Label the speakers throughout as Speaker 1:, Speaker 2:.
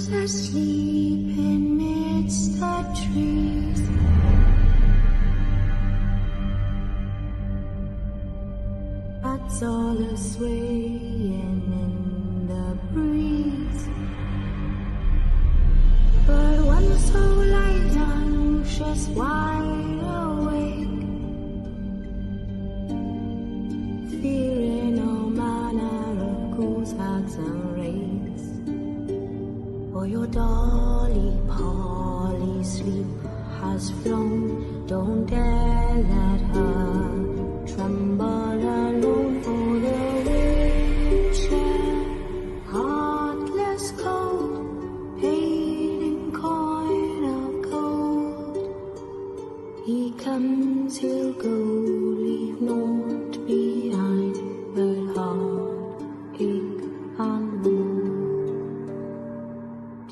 Speaker 1: Who's asleep amidst the trees? Bats all are swaying in the breeze. But one soul lies anxious, wide awake, fearing all manner of ghouls, hags and wraiths. For your dolly Polly sleep has flown, don't dare let her tremble alone. For the wheelchair, heartless cold, paid in coin of gold. He comes, he'll go, leave naught behind but heartache and woe.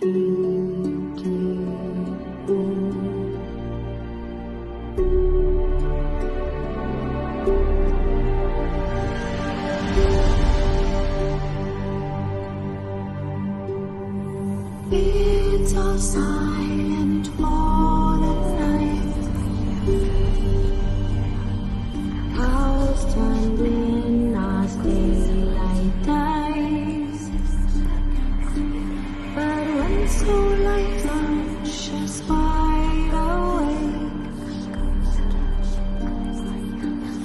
Speaker 1: Deep, deep woe. It's all silent for the night. House trembling as daylight dies. But when soul light anxious, wide awake,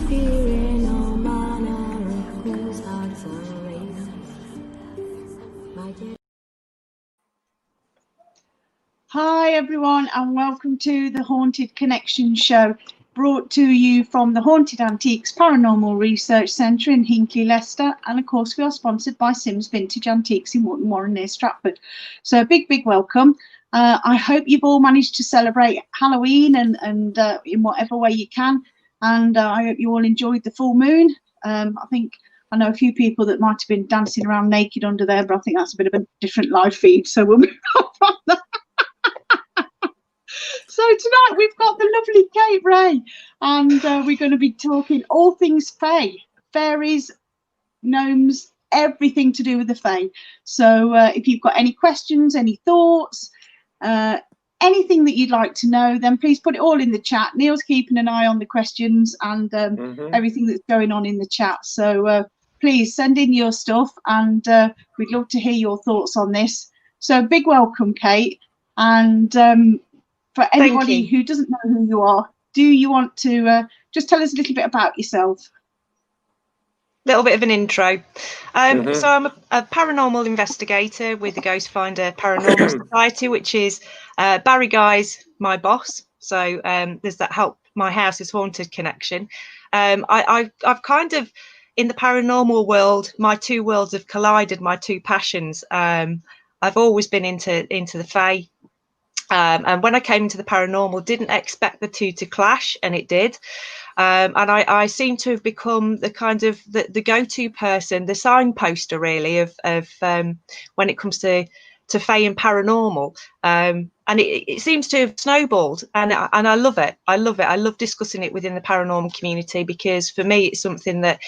Speaker 1: fearing all manner of ghouls, hags and wraiths. My dear.
Speaker 2: Hi everyone, and welcome to the Haunted Connection show, brought to you from the Haunted Antiques Paranormal Research Centre in Hinckley, Leicester, and of course we are sponsored by Sims Vintage Antiques in Wootton Warren near Stratford. So a big welcome. I hope you've all managed to celebrate Halloween and in whatever way you can, and I hope you all enjoyed the full moon. I know a few people that might have been dancing around naked under there, but I think that's a bit of a different live feed, so we'll move on from that. So tonight we've got the lovely Kate Ray, and we're going to be talking all things fae, fairies, gnomes, everything to do with the fae. So if you've got any questions, any thoughts, anything that you'd like to know, then please put it all in the chat. Neil's keeping an eye on the questions and everything that's going on in the chat. So please send in your stuff, and we'd love to hear your thoughts on this. So big welcome, Kate. And for anybody who doesn't know who you are, do you want to just tell us a little bit about yourself?
Speaker 3: Little bit of an intro. So I'm a paranormal investigator with the Ghost Finder Paranormal Society, which is Barry Guy's my boss. So there's that Help My House is Haunted connection. I've kind of, in the paranormal world, my two worlds have collided, my two passions. I've always been into the fae. And when I came into the paranormal, didn't expect the two to clash, and it did. And I seem to have become the kind of the go-to person, the signposter really of when it comes to fae and paranormal. And it seems to have snowballed, and I love it. I love discussing it within the paranormal community, because for me it's something that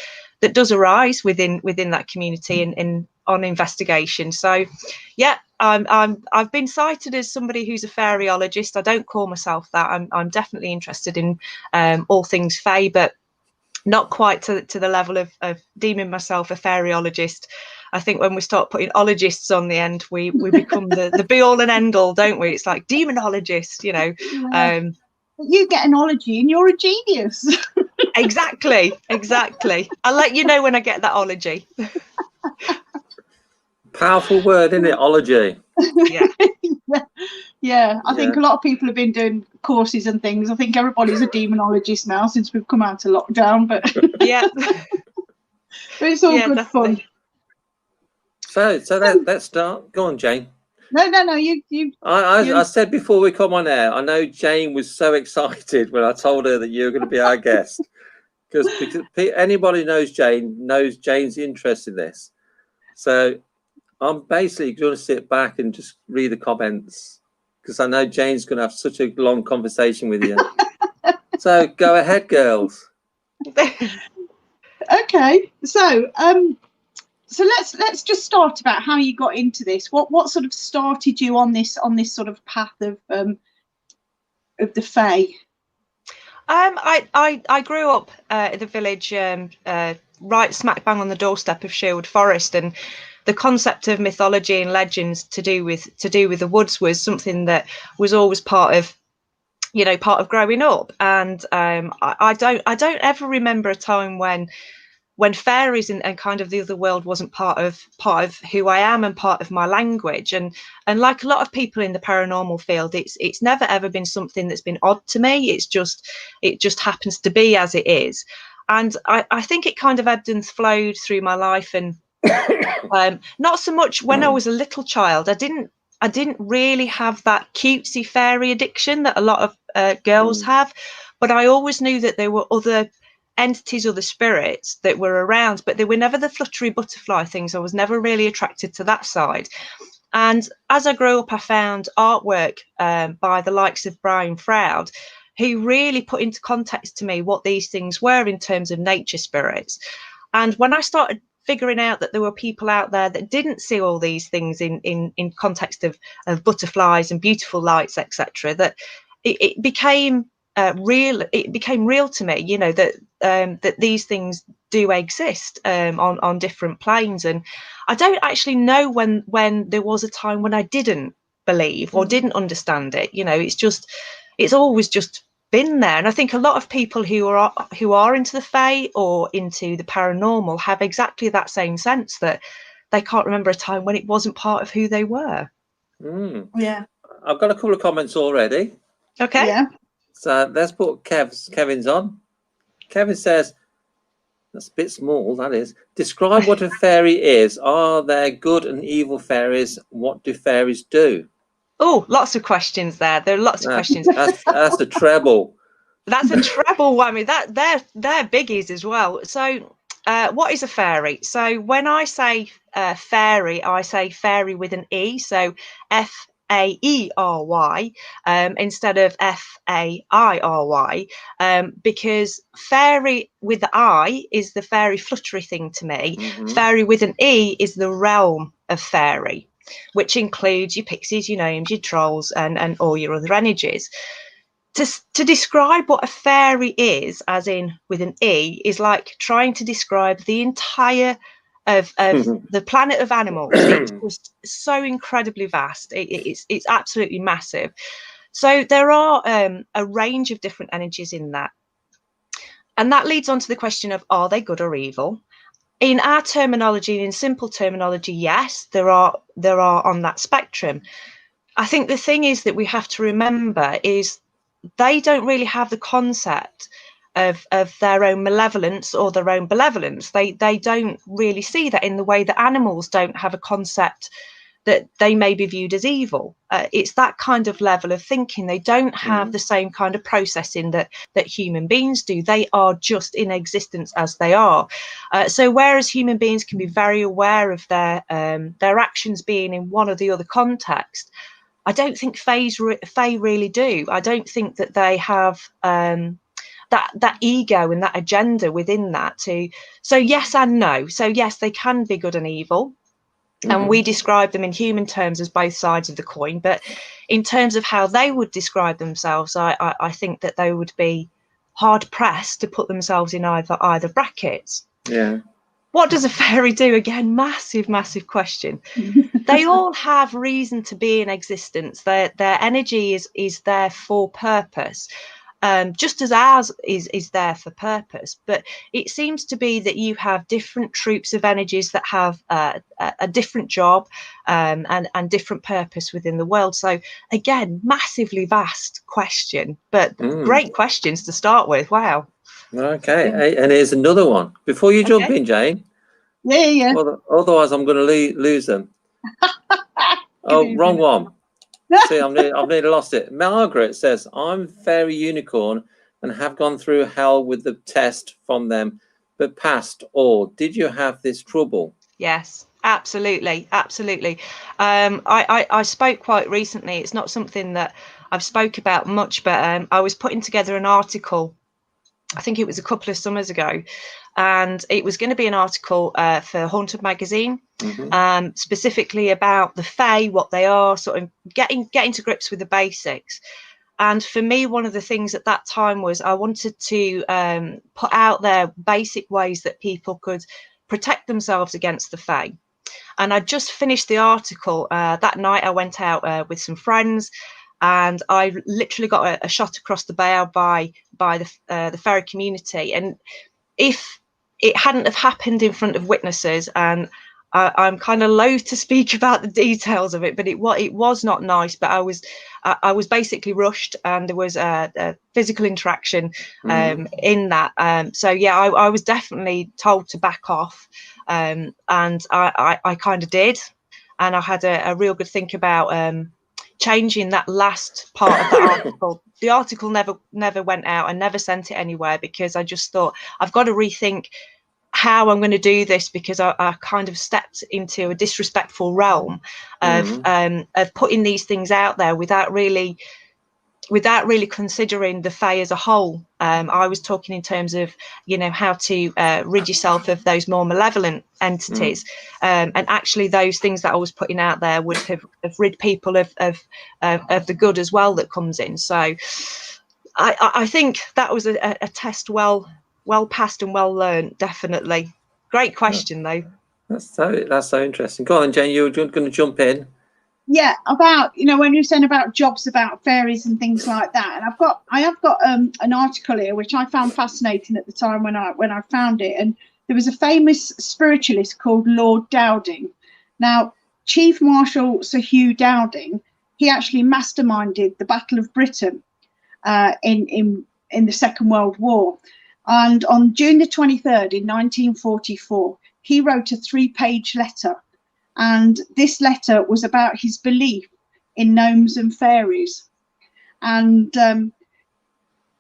Speaker 3: does arise within that community and on investigation. So yeah, I've been cited as somebody who's a fairyologist. I don't call myself that. I'm definitely interested in all things fae, but not quite to the level of deeming myself a fairyologist. I think when we start putting ologists on the end, we become the be all and end all, don't we? It's like demonologist, you know.
Speaker 2: Yeah. You get an ology and you're a genius.
Speaker 3: Exactly. I'll let you know when I get that ology.
Speaker 4: Powerful word, isn't it? Ology.
Speaker 2: Yeah. I think a lot of people have been doing courses and things. I think everybody's a demonologist now since we've come out of lockdown, but
Speaker 3: yeah.
Speaker 2: But it's all good definitely.
Speaker 4: Fun. So let's start. Go on, Jane.
Speaker 2: No. You.
Speaker 4: I said before we come on air, I know Jane was so excited when I told her that you were going to be our guest, because anybody knows Jane's interested in this. So I'm basically going to sit back and just read the comments, because I know Jane's going to have such a long conversation with you. So go ahead, girls.
Speaker 2: Okay. So So let's just start about how you got into this. What sort of started you on this sort of path of the Fae?
Speaker 3: I grew up in the village, right smack bang on the doorstep of Sherwood Forest, and the concept of mythology and legends to do with the woods was something that was always part of growing up. And I don't ever remember a time when fairies and kind of the other world wasn't part of who I am and part of my language. And like a lot of people in the paranormal field, it's never ever been something that's been odd to me. It just happens to be as it is. And I think it kind of ebbed and flowed through my life. And not so much when I was a little child. I didn't really have that cutesy fairy addiction that a lot of girls have, but I always knew that there were other entities or the spirits that were around, but they were never the fluttery butterfly things. I was never really attracted to that side. And as I grew up, I found artwork by the likes of Brian Froud, who really put into context to me what these things were in terms of nature spirits. And when I started figuring out that there were people out there that didn't see all these things in context of butterflies and beautiful lights, etc., that it became real. It became real to me, that these things do exist on different planes. And I don't actually know when there was a time when I didn't believe or didn't understand it. It's always just been there. And I think a lot of people who are into the Fae or into the paranormal have exactly that same sense, that they can't remember a time when it wasn't part of who they were.
Speaker 2: Yeah,
Speaker 4: I've got a couple of comments already.
Speaker 3: Okay.
Speaker 2: yeah.
Speaker 4: So let's put Kevin's on. Kevin says, that's a bit small, that is. Describe what a fairy is. Are there good and evil fairies? What do fairies do?
Speaker 3: Oh, lots of questions there. There are lots of questions.
Speaker 4: That's a treble.
Speaker 3: That's a treble whammy. They're biggies as well. So what is a fairy? So when I say fairy, I say fairy with an E. So Faery instead of Fairy, because fairy with the I is the fairy fluttery thing to me. Fairy with an E is the realm of fairy, which includes your pixies, your gnomes, your trolls, and all your other energies. To describe what a fairy is, as in with an E, is like trying to describe the entire of the planet of animals. It's just so incredibly vast. It's absolutely massive. So there are a range of different energies in that. And that leads on to the question of, are they good or evil? In our terminology, in simple terminology, yes, there are on that spectrum. I think the thing is that we have to remember is they don't really have the concept of their own malevolence or their own benevolence. They don't really see that in the way that animals don't have a concept that they may be viewed as evil. It's that kind of level of thinking. They don't have the same kind of processing that human beings do. They are just in existence as they are. So whereas human beings can be very aware of their actions being in one or the other context, I don't think Fae really do. I don't think that they have that ego and that agenda within that. So yes and no. So yes, they can be good and evil. And we describe them in human terms as both sides of the coin. But in terms of how they would describe themselves, I think that they would be hard pressed to put themselves in either brackets.
Speaker 4: Yeah.
Speaker 3: What does a fairy do? Again, massive question. They all have reason to be in existence. Their energy is there for purpose. Just as ours is there for purpose, but it seems to be that you have different troops of energies that have a different job and different purpose within the world. So again, massively vast question, but great questions to start with. Wow.
Speaker 4: Okay, and here's another one. Before you jump in, Jane.
Speaker 2: Yeah.
Speaker 4: Otherwise, I'm going to lose them. Oh, wrong one. See, I've nearly lost it. Margaret says, I'm fairy unicorn and have gone through hell with the test from them, but passed all. Did you have this trouble?
Speaker 3: Yes, absolutely. I spoke quite recently. It's not something that I've spoke about much, but I was putting together an article I think it was a couple of summers ago, and it was going to be an article for Haunted Magazine, specifically about the Fae, what they are, sort of getting to grips with the basics. And for me, one of the things at that time was I wanted to put out there basic ways that people could protect themselves against the Fae. And I just finished the article that night. I went out with some friends, and I literally got a shot across the bow by the fairy community. And if it hadn't have happened in front of witnesses, and I'm kind of loath to speak about the details of it, but it was not nice. But I was basically rushed, and there was a physical interaction in that. So yeah, I was definitely told to back off, and I kind of did, and I had a real good think about changing that last part of the article. The article never went out. I never sent it anywhere, because I just thought I've got to rethink how I'm going to do this, because I kind of stepped into a disrespectful realm of putting these things out there without really considering the Fae as a whole. I was talking in terms of, how to rid yourself of those more malevolent entities, and actually those things that I was putting out there would have rid people of the good as well that comes in. So I think that was a test well passed and well learned. Definitely. Great question though.
Speaker 4: That's so interesting. Go on, Jane, you're going to jump in.
Speaker 2: Yeah, about, when you're saying about jobs about fairies and things like that, and I have got an article here which I found fascinating at the time when I found it. And there was a famous spiritualist called Lord Dowding. Now, Chief Marshal Sir Hugh Dowding, he actually masterminded the Battle of Britain in the Second World War. And on June the 23rd in 1944, he wrote a 3-page letter. And this letter was about his belief in gnomes and fairies. And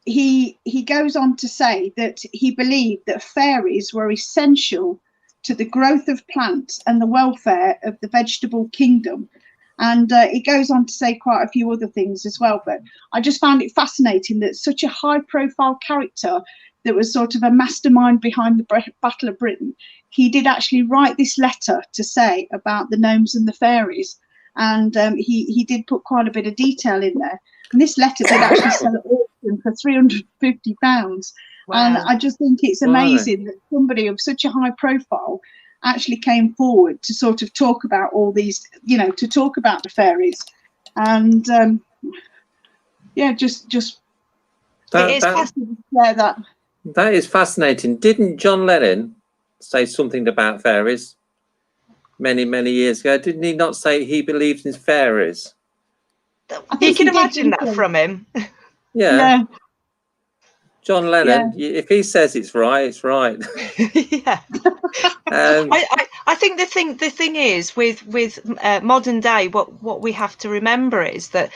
Speaker 2: he goes on to say that he believed that fairies were essential to the growth of plants and the welfare of the vegetable kingdom. And it goes on to say quite a few other things as well. But I just found it fascinating that such a high-profile character that was sort of a mastermind behind the Battle of Britain, he did actually write this letter to say about the gnomes and the fairies. And he did put quite a bit of detail in there. And this letter did actually sell at auction for £350. Wow. And I just think it's amazing that somebody of such a high profile actually came forward to sort of talk about all these, to talk about the fairies. And just it is fascinating to share that.
Speaker 4: That is fascinating. Didn't John Lennon say something about fairies many, many years ago? Didn't he not say he believes in fairies?
Speaker 3: You can imagine that from him.
Speaker 4: Yeah. John Lennon, if he says it's right, it's right.
Speaker 3: Yeah. I think the thing is with modern day, what we have to remember is that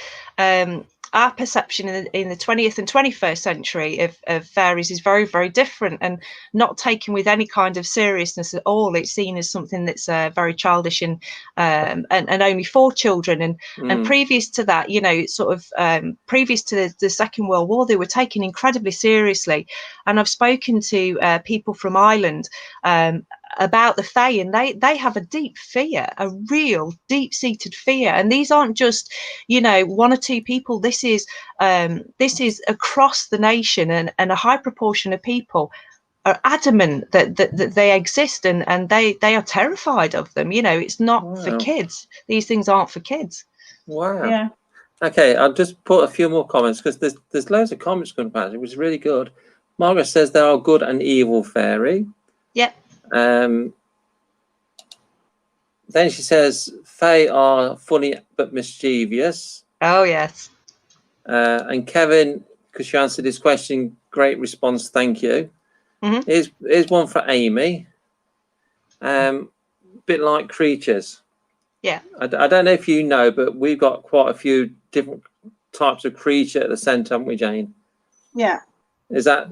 Speaker 3: our perception in the 20th and 21st century of fairies is very, very different, and not taken with any kind of seriousness at all. It's seen as something that's very childish and only for children. And previous to that, previous to the Second World War, they were taken incredibly seriously. And I've spoken to people from Ireland about the Fae, and they have a deep fear, a real deep-seated fear. And these aren't just one or two people. This is across the nation, and a high proportion of people are adamant that they exist, and they are terrified of them. It's not for kids. These things aren't for kids.
Speaker 4: Wow.
Speaker 2: Yeah.
Speaker 4: Okay, I'll just put a few more comments, because there's loads of comments going past. It was really good. Margaret says there are good and evil fairy.
Speaker 3: Yep.
Speaker 4: Then she says Fae are funny but mischievous.
Speaker 3: Oh yes.
Speaker 4: And Kevin, because you answered this question, great response, thank you. Here's one for Amy. Bit like creatures.
Speaker 3: Yeah.
Speaker 4: I don't know if you know, but we've got quite a few different types of creature at the centre, haven't we, Jane?
Speaker 2: Yeah.
Speaker 4: Is that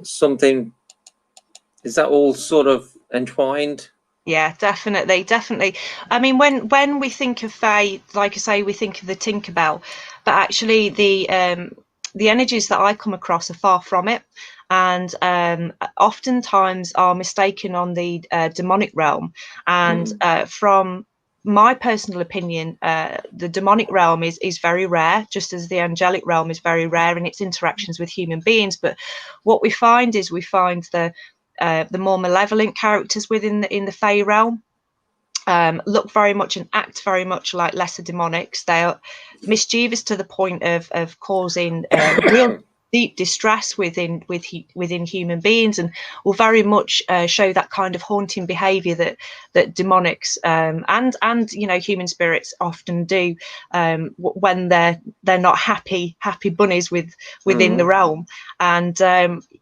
Speaker 4: all sort of entwined?
Speaker 3: Yeah, definitely. I mean, when we think of Fae, like I say, we think of the Tinkerbell, but actually the energies that I come across are far from it. and oftentimes are mistaken on the demonic realm. And from my personal opinion, the demonic realm is very rare, just as the angelic realm is very rare in its interactions with human beings. But what we find is the more malevolent characters within the Fey realm look very much and act very much like lesser demonics. They are mischievous to the point of causing real deep distress within human beings, and will very much show that kind of haunting behavior that demonics and human spirits often do when they're not happy bunnies within the realm. And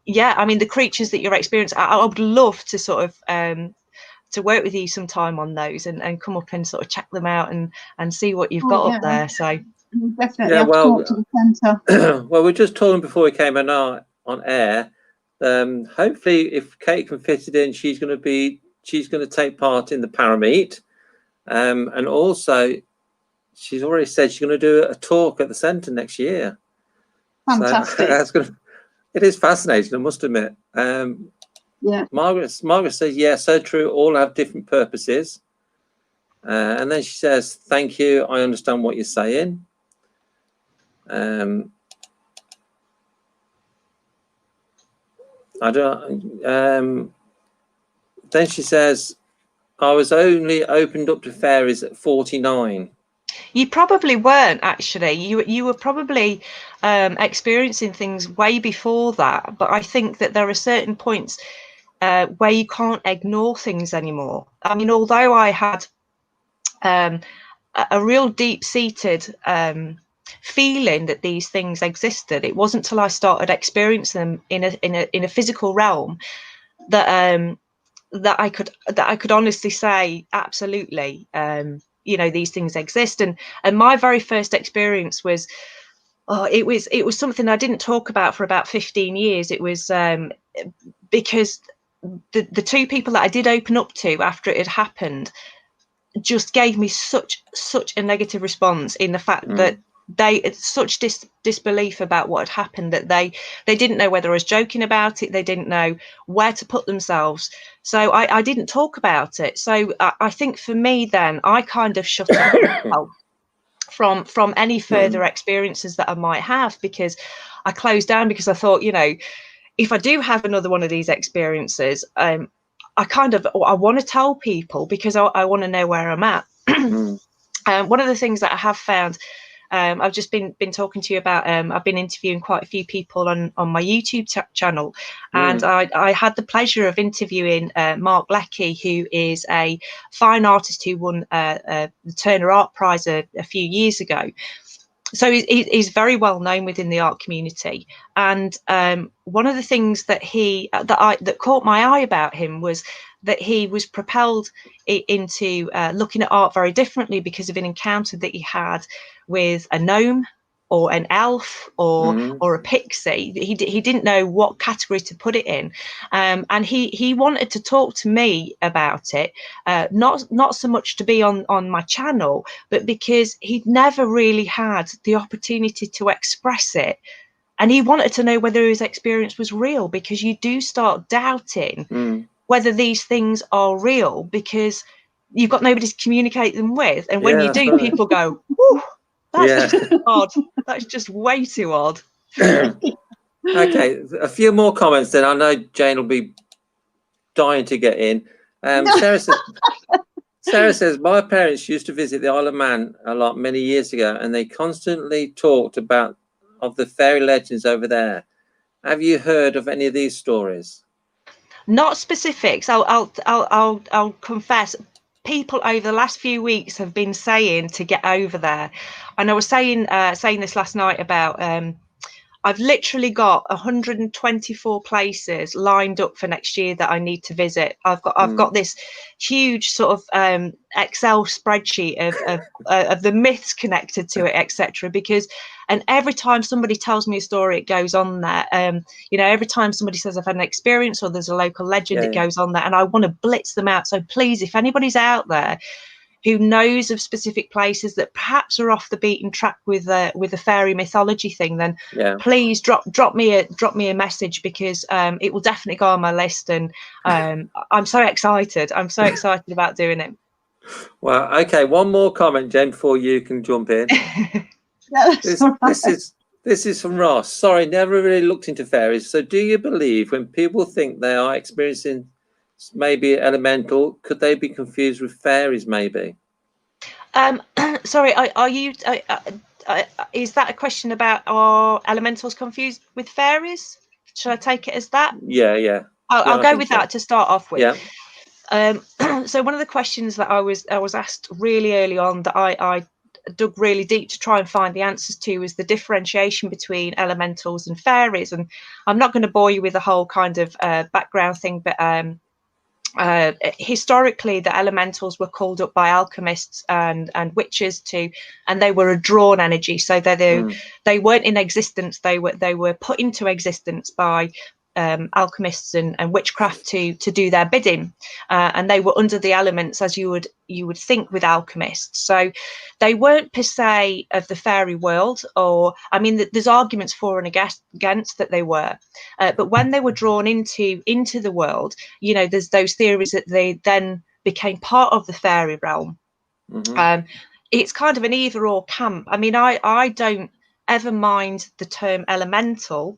Speaker 3: yeah, I mean, the creatures that you're experiencing, I would love to sort of to work with you sometime on those and come up and sort of check them out and see what you've got up there. So
Speaker 2: definitely have to come up to the centre.
Speaker 4: Well, we're just talking before we came on air. Hopefully, if Kate can fit it in, she's going to take part in the Parameet, and also she's already said she's going to do a talk at the centre next year.
Speaker 2: Fantastic.
Speaker 4: So it is fascinating, I must admit.
Speaker 2: Yeah.
Speaker 4: Margaret says, yeah, so true. All have different purposes. And then she says, thank you. I understand what you're saying. I don't. Then she says, I was only opened up to fairies at 49.
Speaker 3: You probably weren't, actually. You were probably experiencing things way before that. But I think that there are certain points where you can't ignore things anymore. I mean, although I had a real deep-seated feeling that these things existed, it wasn't till I started experiencing them in a physical realm that that I could honestly say, absolutely, these things exist. And my very first experience was, it was something I didn't talk about for about 15 years. It was because the two people that I did open up to after it had happened just gave me such a negative response, in the fact that they had such disbelief about what had happened, that they didn't know whether I was joking about it. They didn't know where to put themselves. So I didn't talk about it. So I think for me then, I kind of shut out from any further experiences that I might have, because I closed down, because I thought, if I do have another one of these experiences, I want to tell people, because I want to know where I'm at. One of the things that I have found, I've just been talking to you about, I've been interviewing quite a few people on my YouTube channel, and I had the pleasure of interviewing Mark Leckie, who is a fine artist who won the Turner Art Prize a few years ago. So he's very well known within the art community, and one of the things that that caught my eye about him was that he was propelled into looking at art very differently because of an encounter that he had with a gnome or an elf or a pixie. He didn't know what category to put it in, and he wanted to talk to me about it, not so much to be on my channel, but because he'd never really had the opportunity to express it, and he wanted to know whether his experience was real, because you do start doubting whether these things are real, because you've got nobody to communicate them with, and when you do, people go, "Whew, that's just odd. That's just way too odd."
Speaker 4: Okay, a few more comments then. I know Jane will be dying to get in. Sarah says, my parents used to visit the Isle of Man a lot many years ago, and they constantly talked of the fairy legends over there. Have you heard of any of these stories?
Speaker 3: Not specifics. I'll confess, people over the last few weeks have been saying to get over there, and I was saying this last night about I've literally got 124 places lined up for next year that I need to visit. I've got this huge sort of Excel spreadsheet of the myths connected to it, etc. And every time somebody tells me a story, it goes on there. Every time somebody says I've had an experience or there's a local legend, it goes on there, and I want to blitz them out. So please, if anybody's out there who knows of specific places that perhaps are off the beaten track with the fairy mythology thing, then please drop me a message, because it will definitely go on my list, and I'm so excited. I'm so excited about doing it.
Speaker 4: Well, okay, one more comment, Jen, before you can jump in. This is from Ross. Sorry, never really looked into fairies. So do you believe when people think they are experiencing maybe elemental, could they be confused with fairies maybe?
Speaker 3: Sorry, are you is that a question about are elementals confused with fairies? Should I take it as that?
Speaker 4: Yeah.
Speaker 3: I'll go with that to start off with.
Speaker 4: Yeah.
Speaker 3: So one of the questions that I was asked really early on that I dug really deep to try and find the answers to is the differentiation between elementals and fairies. And I'm not going to bore you with the whole kind of background thing, but historically the elementals were called up by alchemists and witches and they were a drawn energy, so they weren't in existence, they were put into existence by alchemists and witchcraft to do their bidding, and they were under the elements, as you would think with alchemists. So they weren't per se of the fairy world, or I mean there's arguments for and against that they were, but when they were drawn into the world, you know, there's those theories that they then became part of the fairy realm. It's kind of an either or camp. I mean, I don't ever mind the term elemental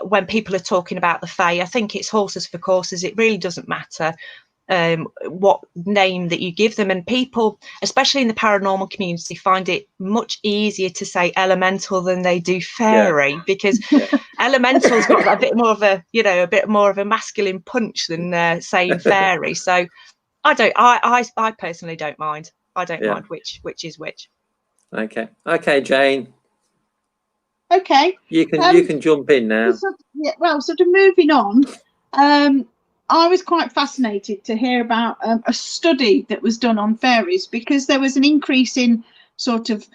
Speaker 3: when people are talking about the fae. I think it's horses for courses. It really doesn't matter what name that you give them, and people, especially in the paranormal community, find it much easier to say elemental than they do fairy, because elemental's got a bit more of a masculine punch than saying fairy. So I personally don't mind. I don't mind which is which.
Speaker 4: Okay, Jane.
Speaker 2: Okay.
Speaker 4: You can jump in now.
Speaker 2: Sort of moving on. I was quite fascinated to hear about a study that was done on fairies, because there was an increase in sort of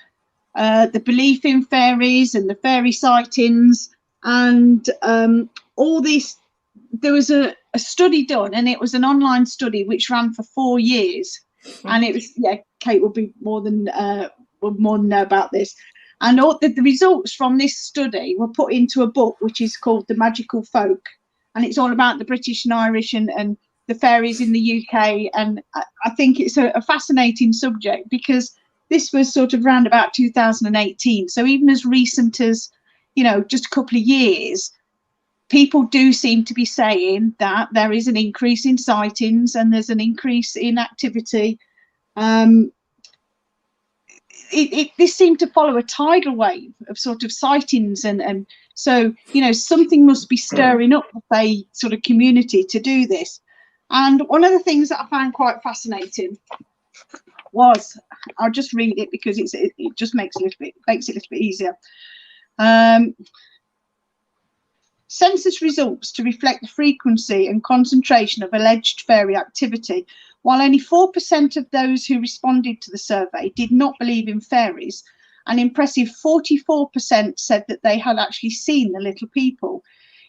Speaker 2: the belief in fairies and the fairy sightings, and all these. There was a study done, and it was an online study which ran for 4 years, and it was Kate will be more than know about this. And all the results from this study were put into a book which is called The Magical Folk, and it's all about the British and Irish and the fairies in the UK. And I think it's a fascinating subject, because this was sort of around about 2018. So even as recent as, you know, just a couple of years, people do seem to be saying that there is an increase in sightings and there's an increase in activity. This seemed to follow a tidal wave of sort of sightings, and so, you know, something must be stirring up the fae sort of community to do this. And one of the things that I found quite fascinating was, I'll just read it because it just makes it a little bit easier. Census results to reflect the frequency and concentration of alleged fairy activity. While only 4% of those who responded to the survey did not believe in fairies, an impressive 44% said that they had actually seen the little people.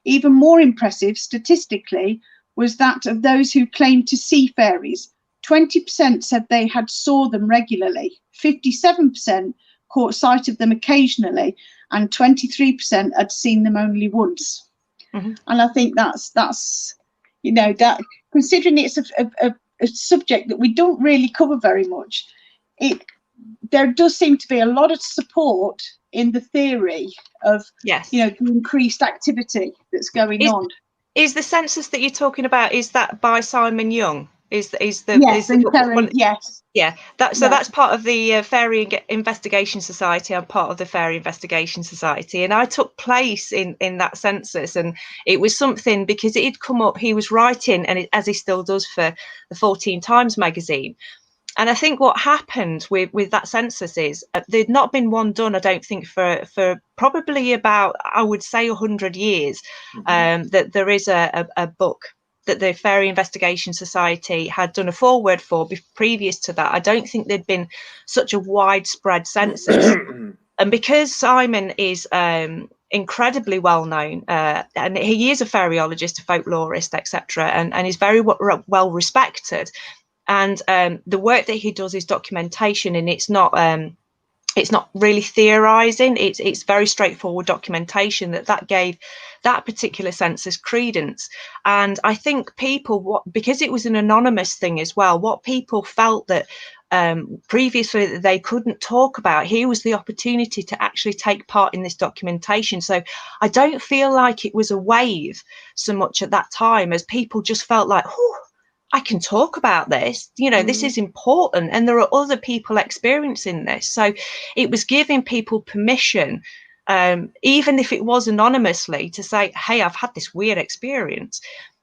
Speaker 2: Even more impressive statistically was that of those who claimed to see fairies, 20% said they had saw them regularly, 57% caught sight of them occasionally, and 23% had seen them only once. And I think that's you know, that considering it's a subject that we don't really cover very much, there does seem to be a lot of support in the theory of you know, the increased activity that's going on.
Speaker 3: Is the census that you're talking about, is that by Simon Young? That's part of the Fairy Investigation Society. I'm part of the Fairy Investigation Society, and I took place in that census, and it was something because it had come up. He was writing, and as he still does, for the 14 Times magazine. And I think what happened with that census is there'd not been one done, I don't think, for probably about, I would say, 100 years. That there is a book that the Fairy Investigation Society had done a foreword for previous to that. I don't think there'd been such a widespread census. And because Simon is incredibly well known, and he is a fairyologist, a folklorist, etc., and is very well respected, And the work that he does is documentation, and it's not really theorizing. It's very straightforward documentation that gave that particular census credence. And I think people, because it was an anonymous thing as well, what people felt that previously that they couldn't talk about, here was the opportunity to actually take part in this documentation. So I don't feel like it was a wave so much at that time, as people just felt like, oh, I can talk about this, you know, this is important, and there are other people experiencing this. So it was giving people permission, even if it was anonymously, to say, hey, I've had this weird experience.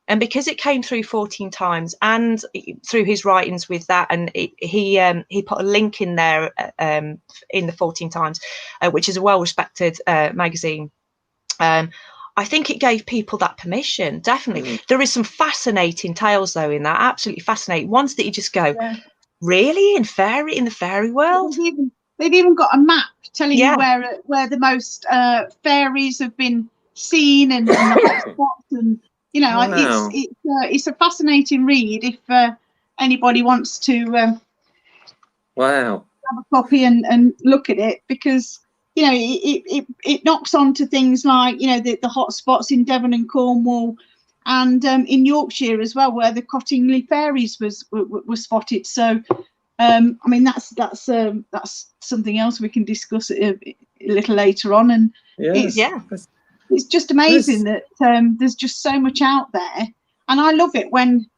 Speaker 3: And because it came through 14 times and through his writings with that, and he put a link in there in the 14 times, which is a well-respected magazine. I think it gave people that permission, definitely. There is some fascinating tales, though, in that, absolutely fascinating. Ones that you just go, really? In the fairy world?
Speaker 2: They've even got a map telling you where the most fairies have been seen and the hot spots, and you know,
Speaker 4: wow.
Speaker 2: it's a fascinating read if anybody wants to
Speaker 4: Wow.
Speaker 2: have a copy and look at it, because you know it knocks on to things like, you know, the hot spots in Devon and Cornwall, and in Yorkshire as well, where the Cottingley fairies were spotted. So I mean, that's something else we can discuss a little later on. And it's just amazing that there's just so much out there. And I love it when,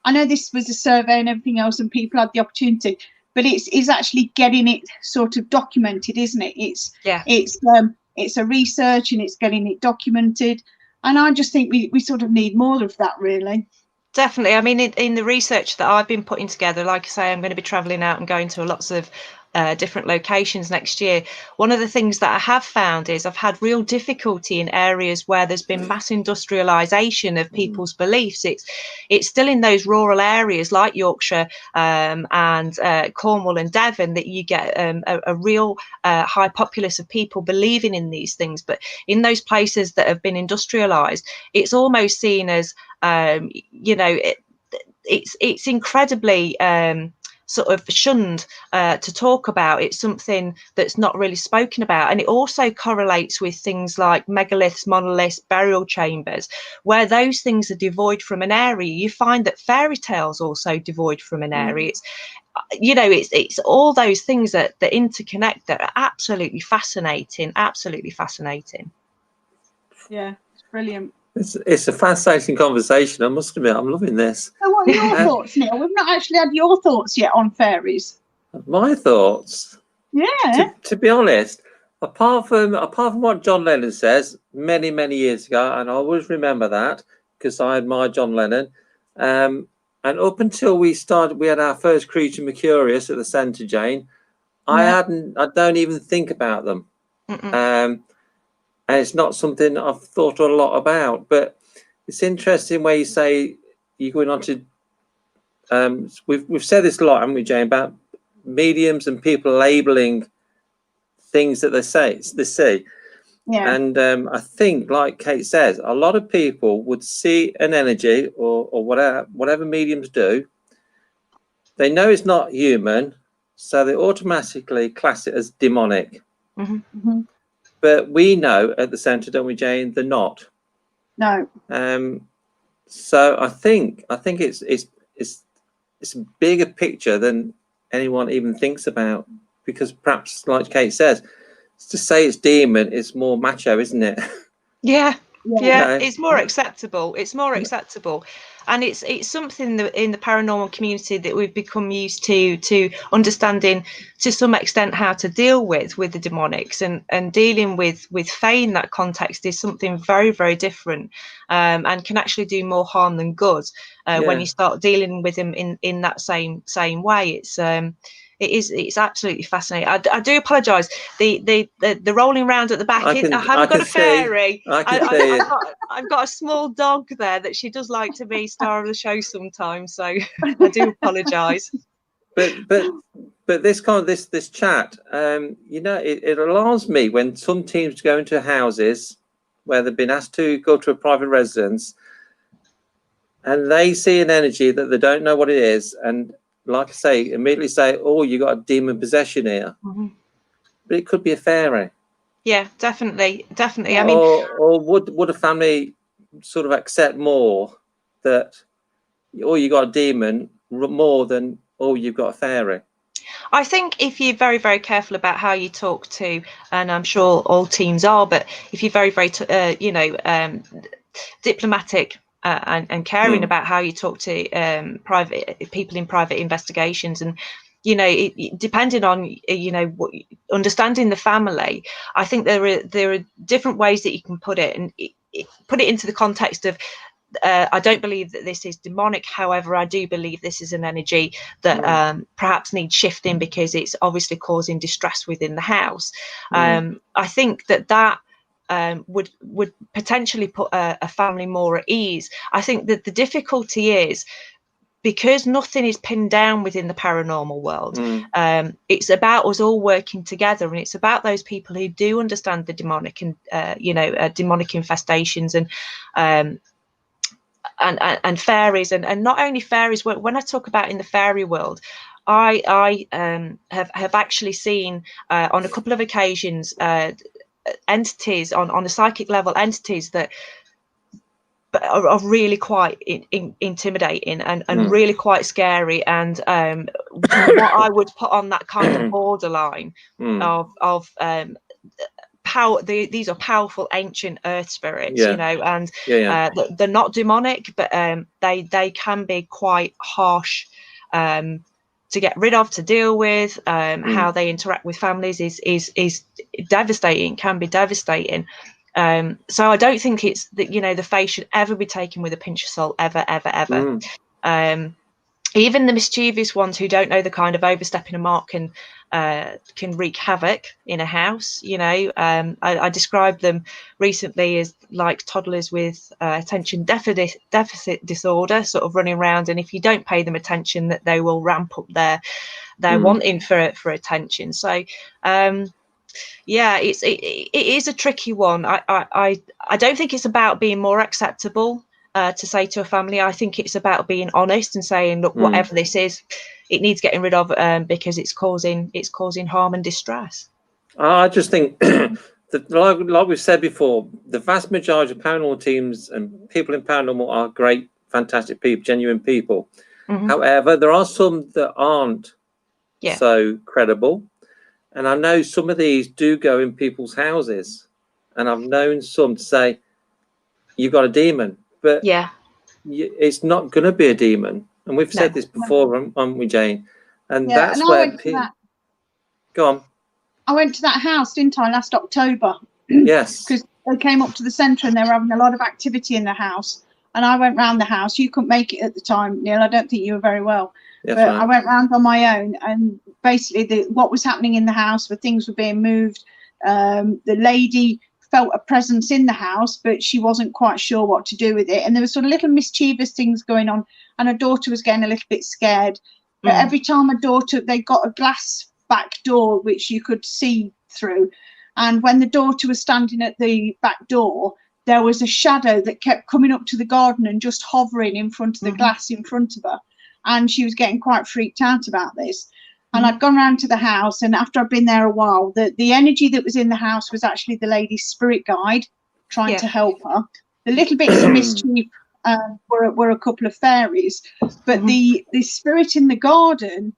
Speaker 2: I know this was a survey and everything else and people had the opportunity, but it's actually getting it sort of documented, isn't it? It's a research, and it's getting it documented. And I just think we sort of need more of that, really.
Speaker 3: Definitely. I mean, in the research that I've been putting together, like I say, I'm going to be traveling out and going to lots of different locations next year. One of the things that I have found is I've had real difficulty in areas where there's been mass industrialization of people's beliefs. It's still in those rural areas like Yorkshire and Cornwall and Devon that you get a real high populace of people believing in these things. But in those places that have been industrialized, it's almost seen as you know, it's incredibly sort of shunned to talk about. It's something that's not really spoken about. And it also correlates with things like megaliths, monoliths, burial chambers, where those things are devoid from an area. You find that fairy tales also devoid from an area. It's, you know, it's all those things that interconnect that are absolutely fascinating,
Speaker 2: Yeah, it's brilliant.
Speaker 4: It's a fascinating conversation. I must admit, I'm loving this.
Speaker 2: So what are your thoughts, Neil? We've not actually had your thoughts yet on fairies.
Speaker 4: My thoughts?
Speaker 2: Yeah.
Speaker 4: To be honest, apart from what John Lennon says many years ago, and I always remember that because I admire John Lennon. And up until we had our first Creature Mercurius at the centre, Jane. I don't even think about them. And it's not something I've thought a lot about, but it's interesting where you say you're going on to. We've said this a lot, haven't we, Jane, about mediums and people labelling things that they see. Yeah. And I think, like Kate says, a lot of people would see an energy or whatever mediums do. They know it's not human, so they automatically class it as demonic. But we know at the centre, don't we, Jane? They're not.
Speaker 2: No.
Speaker 4: So I think it's a bigger picture than anyone even thinks about, because perhaps, like Kate says, to say it's demon, it's more macho, isn't it?
Speaker 3: Yeah. It's more acceptable. It's more acceptable. And it's something that in the paranormal community that we've become used to understanding to some extent how to deal with the demonics, and dealing with fae in that context is something very different, and can actually do more harm than good when you start dealing with them in that same way. It's absolutely fascinating. I do apologise. The rolling round at the back. I haven't got a fairy. I've got a small dog there that she does like to be star of the show sometimes. So I do apologise.
Speaker 4: But this chat, you know, it alarms me when some teams go into houses where they've been asked to go to a private residence, and they see an energy that they don't know what it is, and like I say, immediately say, "Oh, you got a demon possession here," but it could be a fairy.
Speaker 3: Yeah, definitely. I mean,
Speaker 4: or would a family sort of accept more that, "Oh, you got a demon," more than, "Oh, you've got a fairy"?
Speaker 3: I think if you're very, very careful about how you talk to, and I'm sure all teams are, but if you're very, very, diplomatic and caring about how you talk to private people in private investigations, and depending on understanding the family, I think there are different ways that you can put it, and put it into the context of, I don't believe that this is demonic. However, I do believe this is an energy that perhaps needs shifting because it's obviously causing distress within the house. I think that would potentially put a family more at ease. I think that the difficulty is, because nothing is pinned down within the paranormal world, it's about us all working together, and it's about those people who do understand the demonic and demonic infestations and fairies, and not only fairies. When I talk about in the fairy world, I have actually seen on a couple of occasions entities on a psychic level, entities that are really quite intimidating and really quite scary, and what I would put on that kind of borderline of power. These are powerful ancient earth spirits, and they're not demonic, but they can be quite harsh to get rid of, to deal with. How they interact with families is devastating, can be devastating. So I don't think it's that the faith should ever be taken with a pinch of salt, ever. Even the mischievous ones who don't know the kind of overstepping a mark can wreak havoc in a house. I described them recently as like toddlers with attention deficit disorder, sort of running around, and if you don't pay them attention, that they will ramp up their wanting for attention. So it is a tricky one. I don't think it's about being more acceptable to say to a family. I think it's about being honest and saying, look, whatever this is, it needs getting rid of because it's causing harm and distress.
Speaker 4: I just think that, like we've said before, the vast majority of paranormal teams and people in paranormal are great, fantastic people, genuine people. However, there are some that aren't so credible. And I know some of these do go in people's houses, and I've known some to say, "You've got a demon," but it's not going to be a demon. And we've said this before, haven't we, Jane? And that's where go on.
Speaker 2: I went to that house, didn't I, last October?
Speaker 4: Yes.
Speaker 2: Because they came up to the centre and they were having a lot of activity in the house. And I went round the house. You couldn't make it at the time, Neil. I don't think you were very well.
Speaker 4: Yes,
Speaker 2: but I went round on my own, and basically what was happening in the house, where things were being moved. The lady felt a presence in the house, but she wasn't quite sure what to do with it. And there were sort of little mischievous things going on, and her daughter was getting a little bit scared. But every time they got a glass back door which you could see through, and when the daughter was standing at the back door, there was a shadow that kept coming up to the garden and just hovering in front of the glass in front of her, and she was getting quite freaked out about this. And I'd gone round to the house, and after I'd been there a while, the energy that was in the house was actually the lady's spirit guide trying to help her. The little bits of mischief were a couple of fairies, but the spirit in the garden,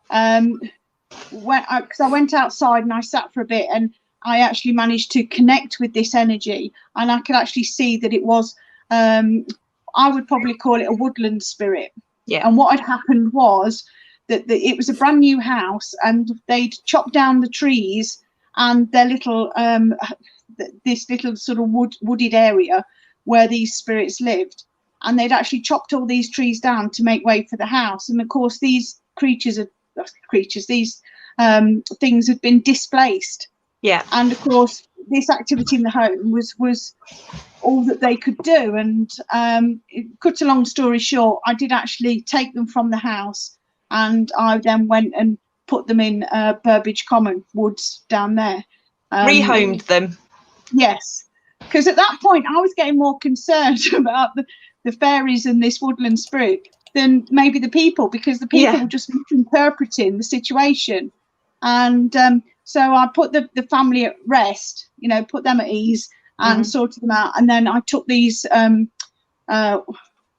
Speaker 2: because I went outside and I sat for a bit, and I actually managed to connect with this energy, and I could actually see that it was, I would probably call it a woodland spirit. And what had happened was that it was a brand new house, and they'd chopped down the trees and their little this little sort of wooded area where these spirits lived, and they'd actually chopped all these trees down to make way for the house. And of course these these things had been displaced, and of course this activity in the home was all that they could do. And cut a long story short, I did actually take them from the house, and I then went and put them in Burbage Common woods down there.
Speaker 3: Rehomed them.
Speaker 2: Yes, because at that point I was getting more concerned about the fairies and this woodland spirit than maybe the people, because the people were just misinterpreting the situation. And so I put the family at rest, you know, put them at ease and sorted them out. And then I took these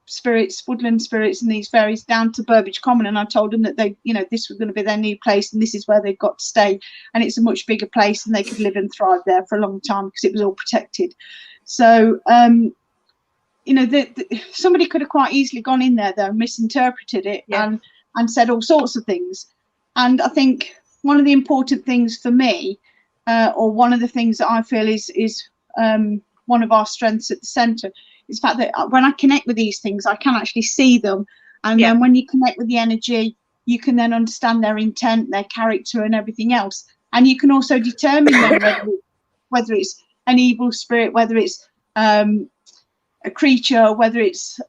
Speaker 2: spirits, woodland spirits and these fairies down to Burbage Common, and I told them that they, you know, this was going to be their new place and this is where they've got to stay, and it's a much bigger place and they could live and thrive there for a long time because it was all protected. So you know, somebody could have quite easily gone in there though, misinterpreted it and said all sorts of things. And I think one of the important things for me, or one of the things that I feel is one of our strengths at the centre, is the fact that when I connect with these things, I can actually see them. And then when you connect with the energy, you can then understand their intent, their character and everything else. And you can also determine them, whether it's an evil spirit, whether it's a creature, whether it's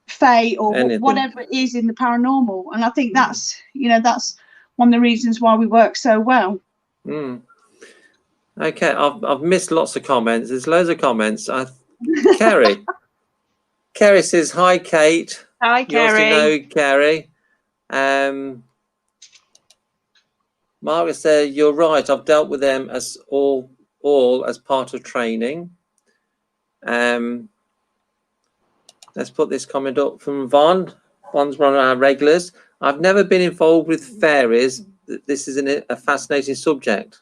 Speaker 2: fae or whatever it is in the paranormal. And I think that's, you know, that's one of the reasons why we work so well.
Speaker 4: Okay, I've missed lots of comments. There's loads of comments. Kerry says hi, Kate.
Speaker 3: Hi, Kerry.
Speaker 4: You also know Kerry. Margaret said, you're right, I've dealt with them as all as part of training. Let's put this comment up from Von. Von's one of our regulars. I've never been involved with fairies. This is a fascinating subject.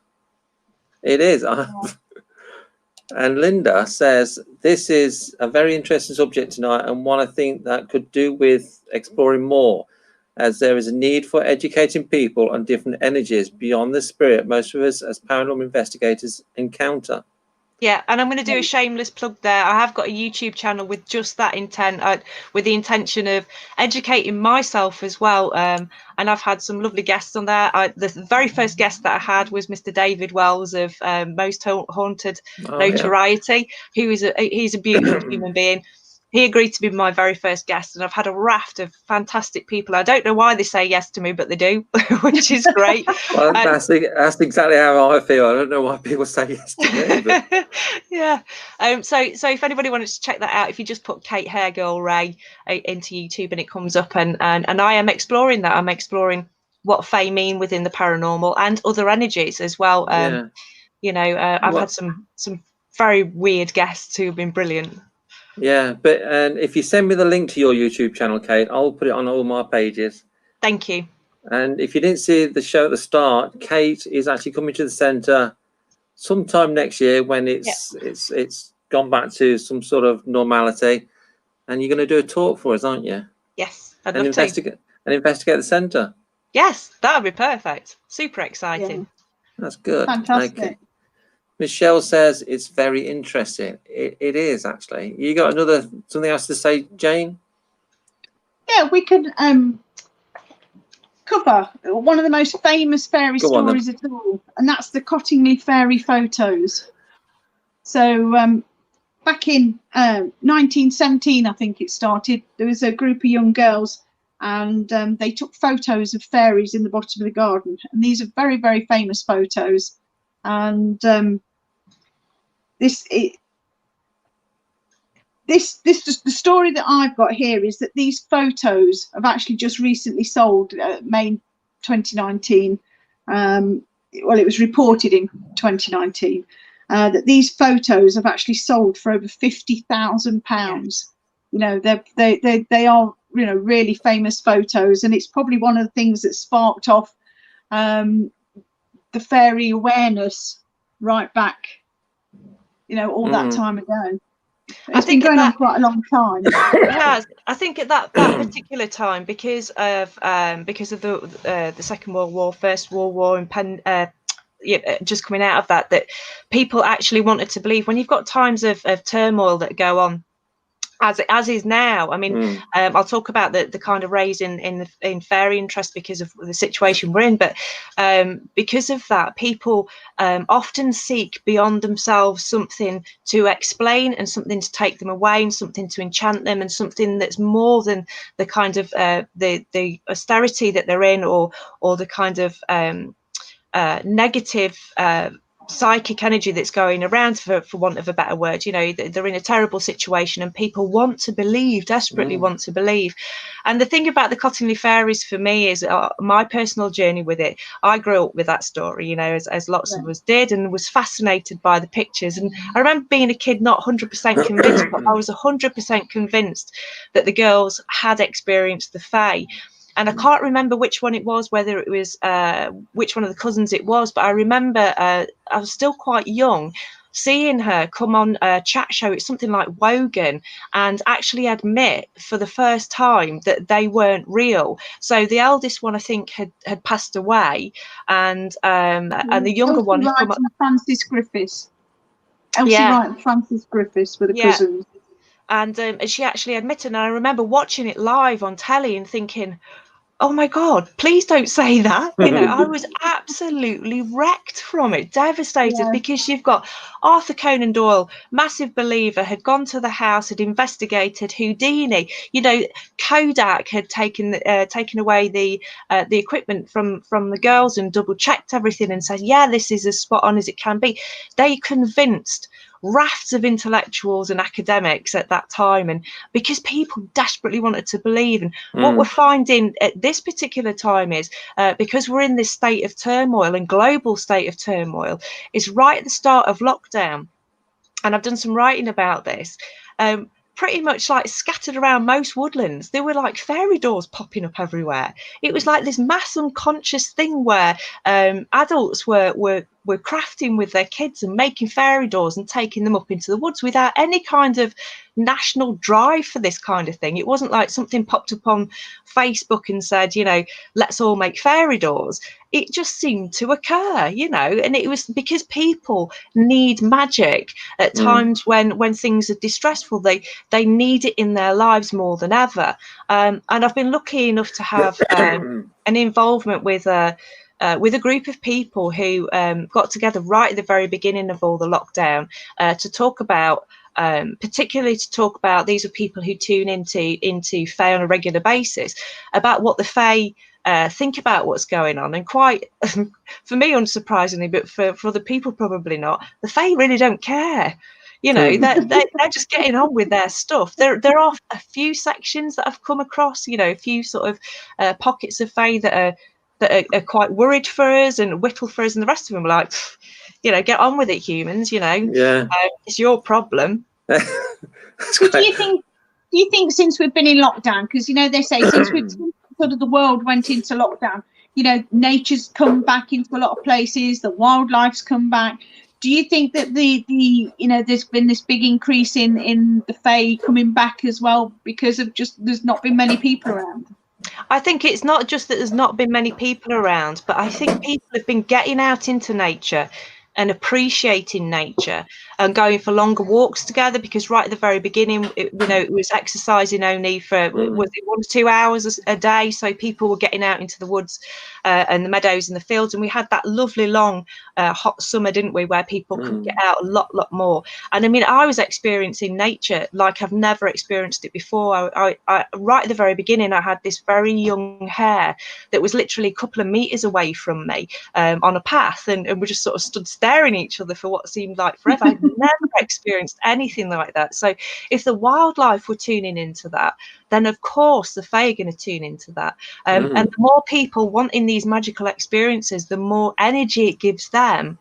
Speaker 4: It is. And Linda says, this is a very interesting subject tonight, and one I think that could do with exploring more, as there is a need for educating people on different energies beyond the spirit most of us as paranormal investigators encounter.
Speaker 3: Yeah, and I'm going to do a shameless plug there. I have got a YouTube channel with just that intent, with the intention of educating myself as well. And I've had some lovely guests on there. The very first guest that I had was Mr. David Wells of Most Haunted Notoriety, who is he's a beautiful human being. He agreed to be my very first guest, and I've had a raft of fantastic people. I don't know why they say yes to me, but they do, which is great.
Speaker 4: Well, that's exactly how I feel. I don't know why people say yes to me. But...
Speaker 3: yeah. So if anybody wanted to check that out, if you just put Kate Hairgirl Ray into YouTube and it comes up, and I am exploring that. I'm exploring what fae mean within the paranormal and other energies as well. You know, I've had some very weird guests who have been brilliant.
Speaker 4: Yeah, but if you send me the link to your YouTube channel, Kate, I'll put it on all my pages.
Speaker 3: Thank you.
Speaker 4: And if you didn't see the show at the start, Kate is actually coming to the centre sometime next year when it's gone back to some sort of normality, and you're going to do a talk for us, aren't you?
Speaker 3: Yes,
Speaker 4: I'd love to. And investigate the centre.
Speaker 3: Yes, that would be perfect. Super exciting.
Speaker 2: Yeah.
Speaker 4: That's good.
Speaker 2: Fantastic.
Speaker 4: Okay. Michelle says it's very interesting. It is actually. You got something else to say, Jane?
Speaker 2: Yeah, we could cover one of the most famous fairy stories at all, and that's the Cottingley fairy photos. So back in 1917, I think it started. There was a group of young girls, and they took photos of fairies in the bottom of the garden, and these are very, very famous photos. And the story that I've got here is that these photos have actually just recently sold, May 2019. Well, it was reported in 2019 that these photos have actually sold for over £50,000. You know, they are, you know, really famous photos, and it's probably one of the things that sparked off the fairy awareness right back, you know, all that time ago. It's been going on quite a long time.
Speaker 3: It has. I think at that particular time, because of the Second World War, First World War, and just coming out of that people actually wanted to believe, when you've got times of turmoil that go on, as is now. I mean, I'll talk about the kind of raise in fairy interest because of the situation we're in, but because of that, people often seek beyond themselves something to explain and something to take them away and something to enchant them and something that's more than the kind of the austerity that they're in, or the kind of negative psychic energy that's going around, for want of a better word. You know, they're in a terrible situation and people want to believe, desperately want to believe. And the thing about the Cottingley Fairies for me is my personal journey with it. I grew up with that story, you know, as lots of us did, and was fascinated by the pictures. And I remember being a kid not 100% convinced, but I was 100% convinced that the girls had experienced the Fae. And I can't remember which one it was, whether it was which one of the cousins it was, but I remember I was still quite young, seeing her come on a chat show, it's something like Wogan, and actually admit for the first time that they weren't real. So the eldest one, I think, had passed away, and the younger one had come up.
Speaker 2: Francis Griffiths. Elsie Wright and Francis Griffiths were the cousins.
Speaker 3: And she actually admitted, and I remember watching it live on telly and thinking, oh my God, please don't say that. You know, I was absolutely wrecked from it, devastated, because you've got Arthur Conan Doyle, massive believer, had gone to the house, had investigated Houdini. You know, Kodak had taken away the equipment from the girls and double checked everything and said, yeah, this is as spot on as it can be. They convinced rafts of intellectuals and academics at that time, and because people desperately wanted to believe. And what we're finding at this particular time is because we're in this state of turmoil and global state of turmoil, is right at the start of lockdown, and I've done some writing about this, pretty much like scattered around most woodlands, there were like fairy doors popping up everywhere. It was like this mass unconscious thing where adults were crafting with their kids and making fairy doors and taking them up into the woods without any kind of national drive for this kind of thing. It wasn't like something popped up on Facebook and said, you know, let's all make fairy doors. It just seemed to occur, you know, and it was because people need magic at times when things are distressful. They need it in their lives more than ever. And I've been lucky enough to have an involvement with a group of people who got together right at the very beginning of all the lockdown to talk about, particularly to talk about, these are people who tune into Fae on a regular basis, about what the Fae think about what's going on. And quite, for me, unsurprisingly, but for other people probably not, the Fae really don't care. You know, they're just getting on with their stuff. There are a few sections that I've come across, you know, a few sort of pockets of Fae that are quite worried for us and whittle for us, and the rest of them are like, you know, get on with it, humans. You know, it's your problem.
Speaker 2: Do you think since we've been in lockdown, because you know they say since sort of the world went into lockdown, you know, nature's come back into a lot of places, the wildlife's come back. Do you think that the you know, there's been this big increase in the Fae coming back as well because of just there's not been many people around?
Speaker 3: I think it's not just that there's not been many people around, but I think people have been getting out into nature and appreciating nature and going for longer walks together, because right at the very beginning, it was exercising only for was it 1 to 2 hours a day, so people were getting out into the woods and the meadows and the fields, and we had that lovely long hot summer, didn't we, where people could get out a lot more. And I mean, I was experiencing nature like I've never experienced it before. I right at the very beginning, I had this very young hare that was literally a couple of meters away from me on a path, and we just sort of stood staring at each other for what seemed like forever. I'd never experienced anything like that. So if the wildlife were tuning into that, then of course the Fae are going to tune into that. And the more people wanting these magical experiences, the more energy it gives them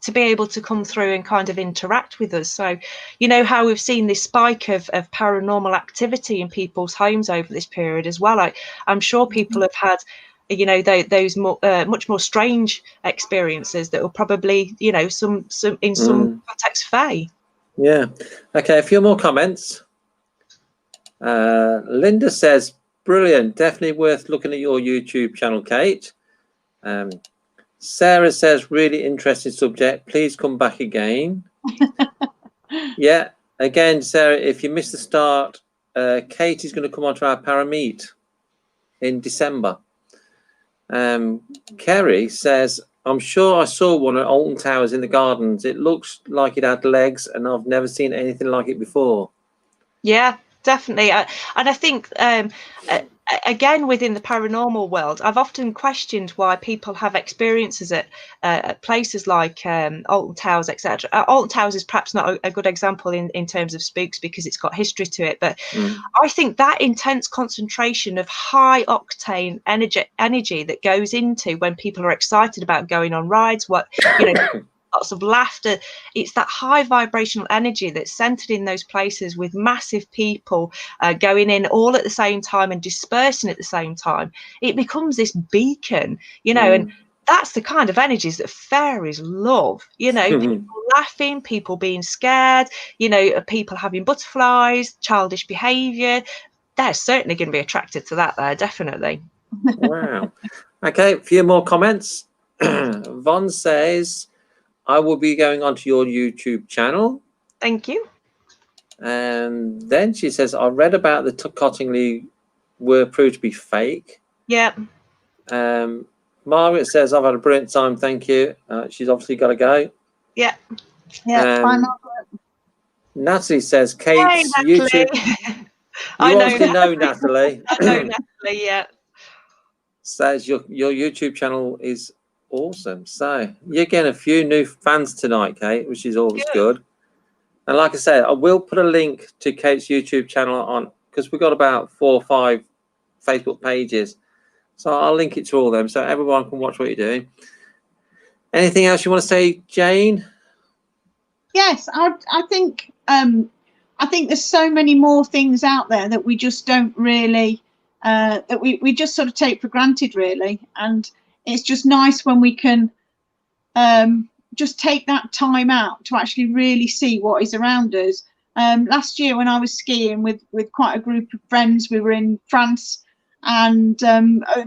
Speaker 3: to be able to come through and kind of interact with us. So, you know how we've seen this spike of paranormal activity in people's homes over this period as well. I'm sure people have had, you know, those more, much more strange experiences that were probably, you know, some in some context Fae.
Speaker 4: Yeah. Okay, a few more comments. Linda says, brilliant, definitely worth looking at your YouTube channel, Kate. Sarah says, really interesting subject, please come back again. Yeah, again, Sarah, if you missed the start, Kate is going to come on to our Parameet in December. Kerry says, I'm sure I saw one at Alton Towers in the gardens. It looks like it had legs and I've never seen anything like it before.
Speaker 3: Yeah, definitely. And I think again, within the paranormal world, I've often questioned why people have experiences at places like Alton Towers, etc. Alton Towers is perhaps not a good example in terms of spooks because it's got history to it, but I think that intense concentration of high octane energy that goes into when people are excited about going on rides, lots of laughter, it's that high vibrational energy that's centered in those places with massive people going in all at the same time and dispersing at the same time. It becomes this beacon, and that's the kind of energies that fairies love, people laughing, people being scared, people having butterflies, childish behavior. They're certainly going to be attracted to that there, definitely.
Speaker 4: Wow. Okay, a few more comments. Von says, I will be going onto your YouTube channel.
Speaker 3: Thank you.
Speaker 4: And then she says, I read about the Cottingley were proved to be fake.
Speaker 3: Yeah.
Speaker 4: Margaret says, I've had a brilliant time. Thank you. She's obviously got to go.
Speaker 3: Yeah.
Speaker 2: Yeah. Bye, Margaret.
Speaker 4: Natalie says, Kate's
Speaker 3: Hey,
Speaker 4: YouTube.
Speaker 3: I
Speaker 4: obviously know Natalie.
Speaker 3: I know Natalie, yeah.
Speaker 4: Says your YouTube channel is awesome. So you're getting a few new fans tonight, Kate, which is always good. And like I said, I will put a link to Kate's YouTube channel on, because we've got about 4 or 5 Facebook pages. So I'll link it to all of them so everyone can watch what you're doing. Anything else you want to say, Jane?
Speaker 2: Yes, I think there's so many more things out there that we just don't really that we just sort of take for granted, really. And it's just nice when we can just take that time out to actually really see what is around us. Last year when I was skiing with quite a group of friends, we were in France, and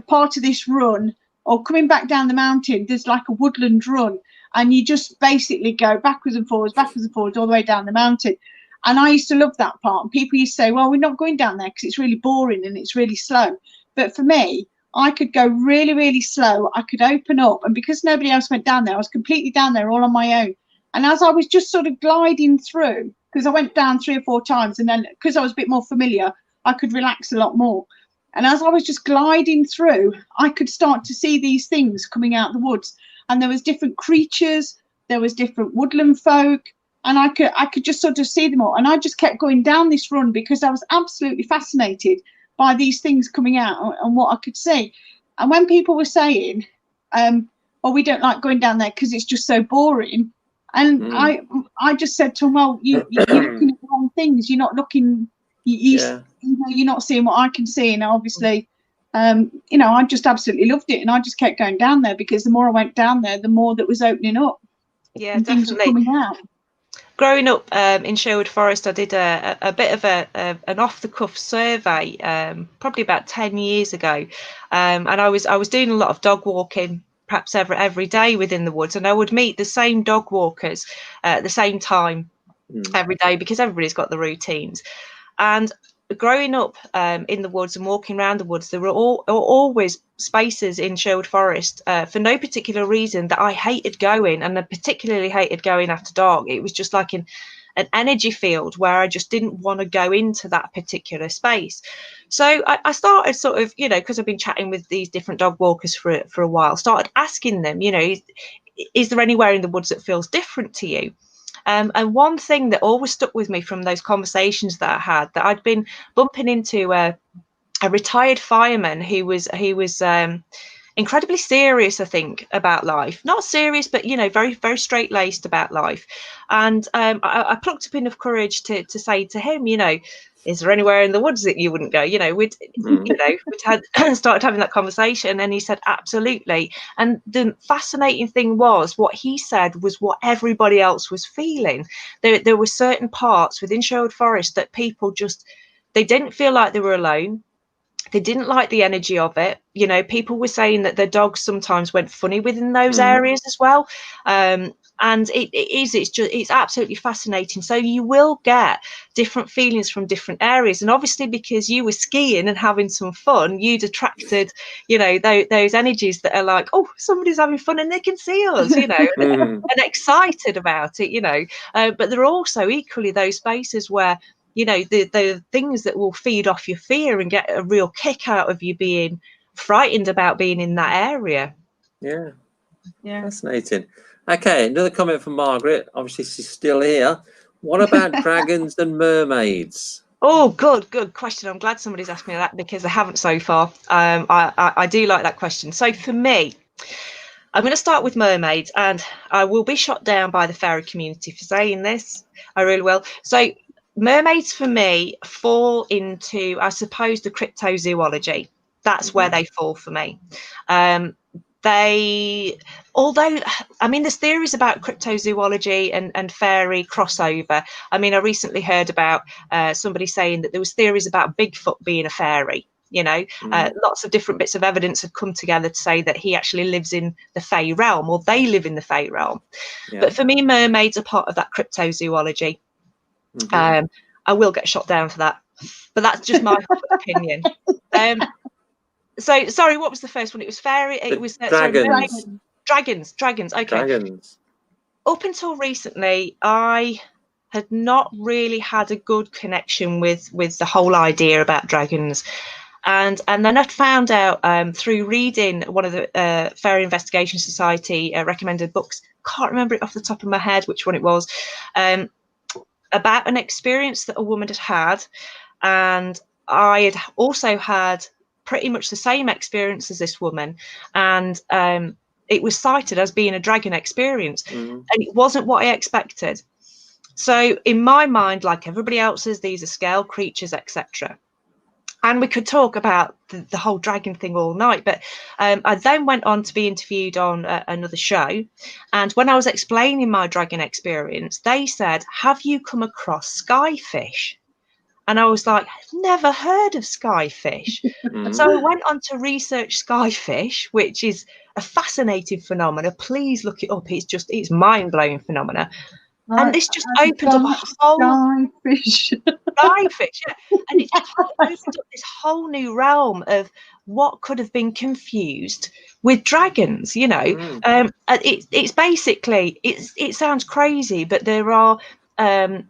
Speaker 2: part of this run, or coming back down the mountain, there's like a woodland run, and you just basically go backwards and forwards all the way down the mountain. And I used to love that part. And people used to say, well, we're not going down there because it's really boring and it's really slow. But for me, I could go really, really slow. I could open up. And because nobody else went down there, I was completely down there all on my own. And as I was just sort of gliding through, because I went down 3 or 4 times, and then because I was a bit more familiar, I could relax a lot more. And as I was just gliding through, I could start to see these things coming out of the woods. And there was different creatures, there was different woodland folk, and I could just sort of see them all. And I just kept going down this run because I was absolutely fascinated by these things coming out and what I could see. And when people were saying, oh, we don't like going down there because it's just so boring, and I just said to them, well, you're looking at the wrong things. You're not looking, you're not seeing what I can see. And obviously, I just absolutely loved it, and I just kept going down there because the more I went down there, the more that was opening up.
Speaker 3: Yeah,
Speaker 2: and things were coming out.
Speaker 3: Growing up in Sherwood Forest, I did a bit of an off-the-cuff survey, probably about 10 years ago, and I was doing a lot of dog walking, perhaps every day within the woods, and I would meet the same dog walkers at the same time every day because everybody's got the routines. And growing up in the woods and walking around the woods, there were always spaces in Sherwood Forest for no particular reason that I hated going, and I particularly hated going after dark. It was just like an energy field where I just didn't want to go into that particular space. So I started sort of, because I've been chatting with these different dog walkers for a while, started asking them, is there anywhere in the woods that feels different to you? And one thing that always stuck with me from those conversations that I had, that I'd been bumping into a retired fireman who was incredibly serious, I think, about life. Not serious, but very, very straight-laced about life. And I plucked up enough courage to say to him, is there anywhere in the woods that you wouldn't go? We'd started having that conversation, and he said absolutely. And the fascinating thing was, what he said was what everybody else was feeling. There were certain parts within Sherwood Forest that people they didn't feel like they were alone. They didn't like the energy of it. People were saying that their dogs sometimes went funny within those areas as well. And it's absolutely fascinating. So you will get different feelings from different areas. And obviously, because you were skiing and having some fun, you'd attracted, those energies that are like, oh, somebody's having fun and they can see us, and excited about it, but there are also equally those spaces where, you know, the things that will feed off your fear and get a real kick out of you being frightened about being in that area.
Speaker 4: Yeah,
Speaker 3: Yeah.
Speaker 4: fascinating. Okay, another comment from Margaret. Obviously, she's still here. What about dragons and mermaids?
Speaker 3: Oh, good question. I'm glad somebody's asked me that because I haven't so far. I do like that question. So for me, I'm going to start with mermaids, and I will be shot down by the fairy community for saying this. I really will. So mermaids for me fall into, I suppose, the cryptozoology. That's where they fall for me. Although, I mean, there's theories about cryptozoology and fairy crossover. I mean, I recently heard about somebody saying that there was theories about Bigfoot being a fairy. You know, lots of different bits of evidence have come together to say that he actually lives in the Fae realm, or they live in the Fae realm.
Speaker 4: Yeah.
Speaker 3: But for me, mermaids are part of that cryptozoology. I will get shot down for that, but that's just my opinion. So sorry, what was the first one? It was fairy. It was
Speaker 4: dragons.
Speaker 3: Dragons. Okay.
Speaker 4: Dragons.
Speaker 3: Up until recently, I had not really had a good connection with the whole idea about dragons. And then I found out through reading one of the Fairy Investigation Society recommended books, can't remember it off the top of my head which one it was, about an experience that a woman had had. And I had also had pretty much the same experience as this woman. And it was cited as being a dragon experience. And it wasn't what I expected. So in my mind, like everybody else's, these are scale creatures, etc. And we could talk about the whole dragon thing all night, but I then went on to be interviewed on another show. And when I was explaining my dragon experience, they said, have you come across skyfish? And I was like, I've never heard of skyfish. And so I went on to research skyfish, which is a fascinating phenomena. Please look it up. It's mind-blowing phenomena. And this just opened up a whole
Speaker 2: skyfish.
Speaker 3: Skyfish, yeah. And it just opened up this whole new realm of what could have been confused with dragons. You know, it's basically it sounds crazy, but there are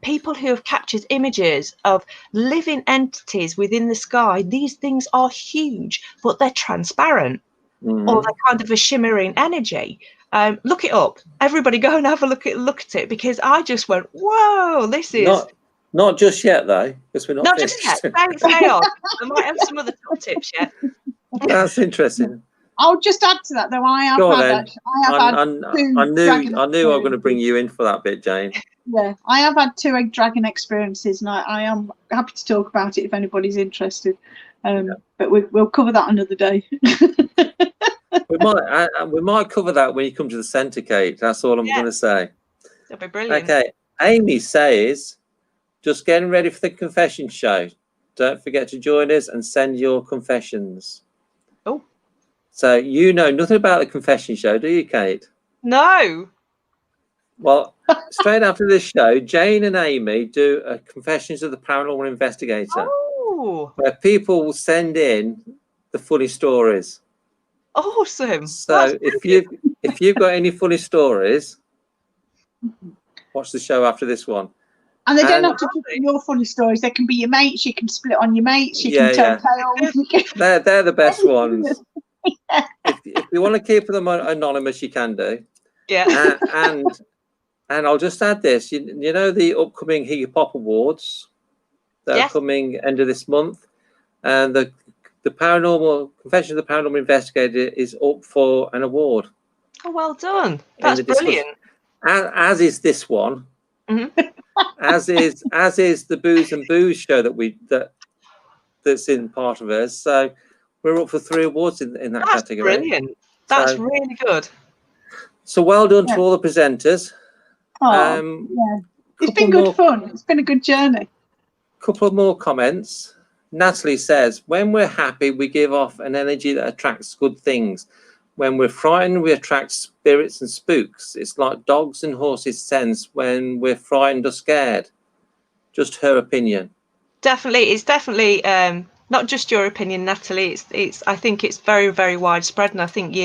Speaker 3: people who have captured images of living entities within the sky. These things are huge, but they're transparent, or they're kind of a shimmering energy. Look it up. Everybody go and have a look at it, because I just went, whoa, this is
Speaker 4: not just yet though, because we're not
Speaker 3: just
Speaker 4: finished.
Speaker 3: yet. Stay on. I might have some other top tips yet.
Speaker 4: That's interesting.
Speaker 2: I'll just add to that though. I
Speaker 4: knew I was going to bring you in for that bit, Jane.
Speaker 2: Yeah, I have had 2 dragon experiences, and I am happy to talk about it if anybody's interested. But we'll cover that another day.
Speaker 4: we might cover that when you come to the centre, Kate. That's all I'm going to say.
Speaker 3: That'll be brilliant.
Speaker 4: Okay, Amy says, just getting ready for the confession show. Don't forget to join us and send your confessions.
Speaker 3: Oh.
Speaker 4: So you know nothing about the confession show, do you, Kate?
Speaker 3: No.
Speaker 4: Well, straight after this show, Jane and Amy do a Confessions of the Paranormal Investigator.
Speaker 3: Oh.
Speaker 4: Where people will send in the funny stories.
Speaker 3: Awesome.
Speaker 4: So if you've got any funny stories, watch the show after this one.
Speaker 2: And they don't have to be your funny stories. They can be your mates. You can split on your mates. You can tell tales.
Speaker 4: They're the best ones. If you want to keep them anonymous, you can do.
Speaker 3: Yeah.
Speaker 4: And I'll just add this. You know the upcoming Higgy Pop Awards that are coming end of this month, and the Paranormal Confession of the Paranormal Investigator is up for an award.
Speaker 3: Oh, well done. That's brilliant.
Speaker 4: As is this one. as is the Booze and Booze show that's in part of us. So we're up for 3 awards in that category.
Speaker 3: That's brilliant. That's really good.
Speaker 4: So well done to all the presenters.
Speaker 2: It's been good fun. It's been a good journey.
Speaker 4: Couple more comments. Natalie says, when we're happy, we give off an energy that attracts good things. When we're frightened, we attract spirits and spooks. It's like dogs and horses sense when we're frightened or scared. Just her opinion.
Speaker 3: Definitely. It's definitely not just your opinion, Natalie. I think it's very, very widespread, and I think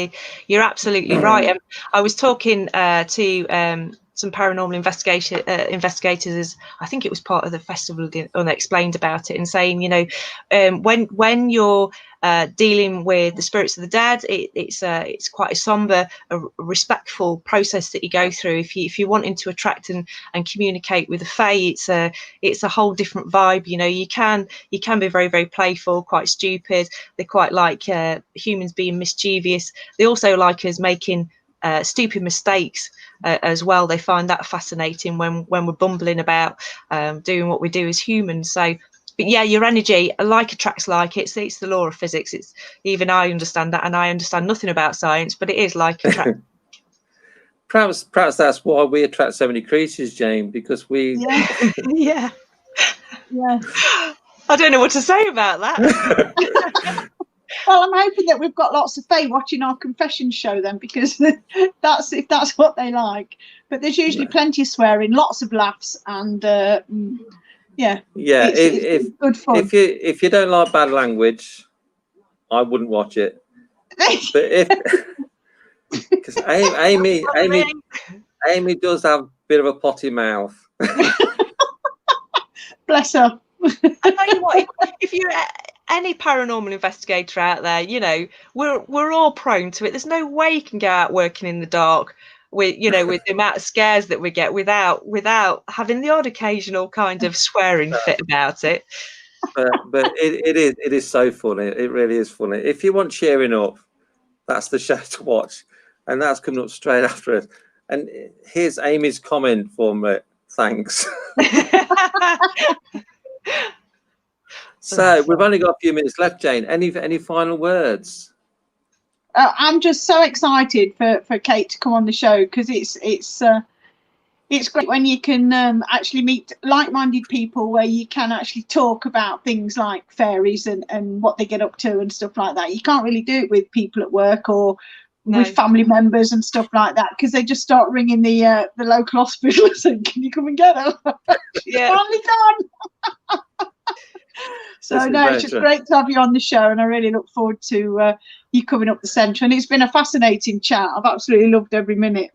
Speaker 3: you're absolutely right. I was talking to paranormal investigators, as I think it was part of the Festival of the Unexplained, about it, and saying, you know, when you're dealing with the spirits of the dead, it's quite a somber, a respectful process that you go through. If you're wanting to attract and communicate with the Fae, it's a whole different vibe. You know, you can be very, very playful, quite stupid. They quite like humans being mischievous. They also like us making stupid mistakes as well. They find that fascinating when we're bumbling about doing what we do as humans. So, but yeah, your energy, like attracts like. It's the law of physics. It's, even I understand that, and I understand nothing about science, but it is like attract.
Speaker 4: Perhaps that's why we attract so many creatures, Jane, because we.
Speaker 3: Yeah.
Speaker 2: Yeah.
Speaker 3: I don't know what to say about that.
Speaker 2: Well, I'm hoping that we've got lots of Fae watching our confession show then, because if that's what they like. But there's usually plenty of swearing, lots of laughs, and yeah.
Speaker 4: Yeah,
Speaker 2: it's good fun.
Speaker 4: if you don't like bad language, I wouldn't watch it. But if, because Amy does have a bit of a potty mouth.
Speaker 2: Bless her.
Speaker 3: I tell you what, if you're any paranormal investigator out there, you know, we're all prone to it. There's no way you can go out working in the dark with, you know, with the amount of scares that we get without having the odd occasional kind of swearing fit about it.
Speaker 4: But it is so funny. It really is funny. If you want cheering up, that's the show to watch, and that's coming up straight after it. And here's Amy's comment from it. Thanks. So we've only got a few minutes left, Jane. Any final words?
Speaker 2: I'm just so excited for Kate to come on the show, because it's great when you can actually meet like-minded people, where you can actually talk about things like fairies and what they get up to and stuff like that. You can't really do it with people at work or with family members and stuff like that, because they just start ringing the local hospital and saying, "Can you come and get her?"
Speaker 3: Yeah.
Speaker 2: Finally done. So no, it's just great to have you on the show, and I really look forward to you coming up the centre. And it's been a fascinating chat. I've absolutely loved every minute.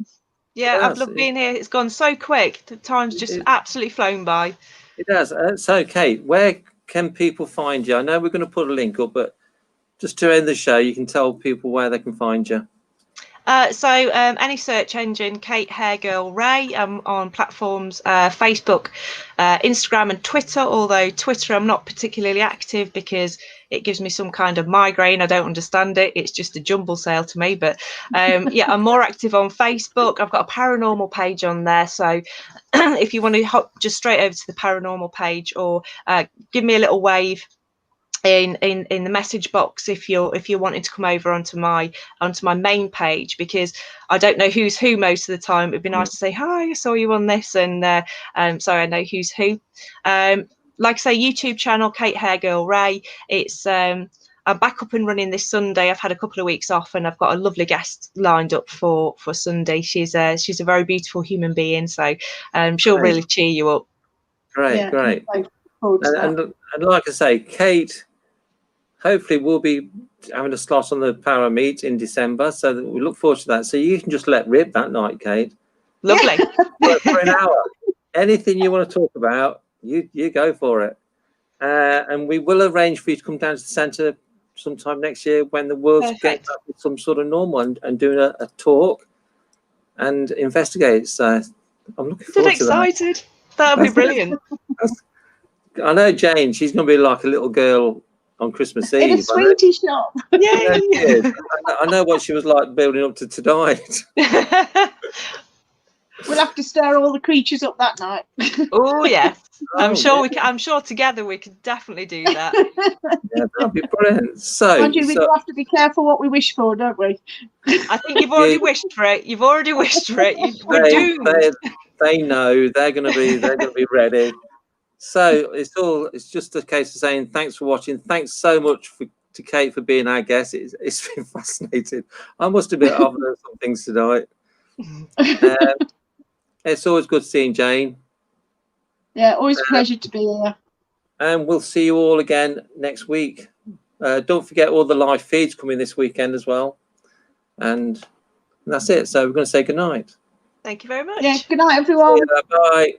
Speaker 3: Yeah, I've loved being here. It's gone so quick. The time's just absolutely flown by.
Speaker 4: It does. So, Kate, where can people find you? I know we're going to put a link up, but just to end the show, you can tell people where they can find you.
Speaker 3: So any search engine, Kate Hairgirl Ray, on platforms Facebook, Instagram and Twitter, although Twitter I'm not particularly active because it gives me some kind of migraine. I don't understand it. It's just a jumble sale to me. But yeah, I'm more active on Facebook. I've got a paranormal page on there. So if you want to hop just straight over to the paranormal page, or give me a little wave in the message box if you're wanting to come over onto my main page, because I don't know who's who most of the time. It'd be nice to say, "Hi, I saw you on this," and so I know who's who. Like I say, YouTube channel Kate Hairgirl Ray. It's I'm back up and running this Sunday. I've had a couple of weeks off, and I've got a lovely guest lined up for Sunday. She's a very beautiful human being, so she'll really cheer you up.
Speaker 4: Great. And like I say, Kate, hopefully we'll be having a slot on the Para Meet in December, so that we look forward to that. So you can just let rip that night, Kate.
Speaker 3: Lovely.
Speaker 4: For an hour. Anything you want to talk about, you go for it. And we will arrange for you to come down to the centre sometime next year when the world's getting back to some sort of normal, and doing a talk and investigate. So I'm looking forward to that.
Speaker 3: Excited. That'll be brilliant.
Speaker 4: I know Jane, she's going to be like a little girl on Christmas Eve.
Speaker 2: In a sweetie shop.
Speaker 3: Yay!
Speaker 4: I know what she was like building up to tonight.
Speaker 2: We'll have to stir all the creatures up that night.
Speaker 3: Oh yeah, I'm sure together we could definitely do that.
Speaker 4: Yeah, that'd be brilliant. So,
Speaker 2: we do have to be careful what we wish for, don't we?
Speaker 3: I think you've already wished for it. We're doomed.
Speaker 4: They know they're going to be ready. So it's just a case of saying thanks for watching. Thanks so much to Kate for being our guest. It's been fascinating. I must admit I've learned some things tonight. It's always good seeing Jane.
Speaker 2: Yeah, always a pleasure to be here.
Speaker 4: And we'll see you all again next week. Don't forget all the live feeds coming this weekend as well. And that's it. So we're going to say goodnight.
Speaker 3: Thank you very much.
Speaker 2: Yeah. Good night, everyone.
Speaker 4: Yeah, bye.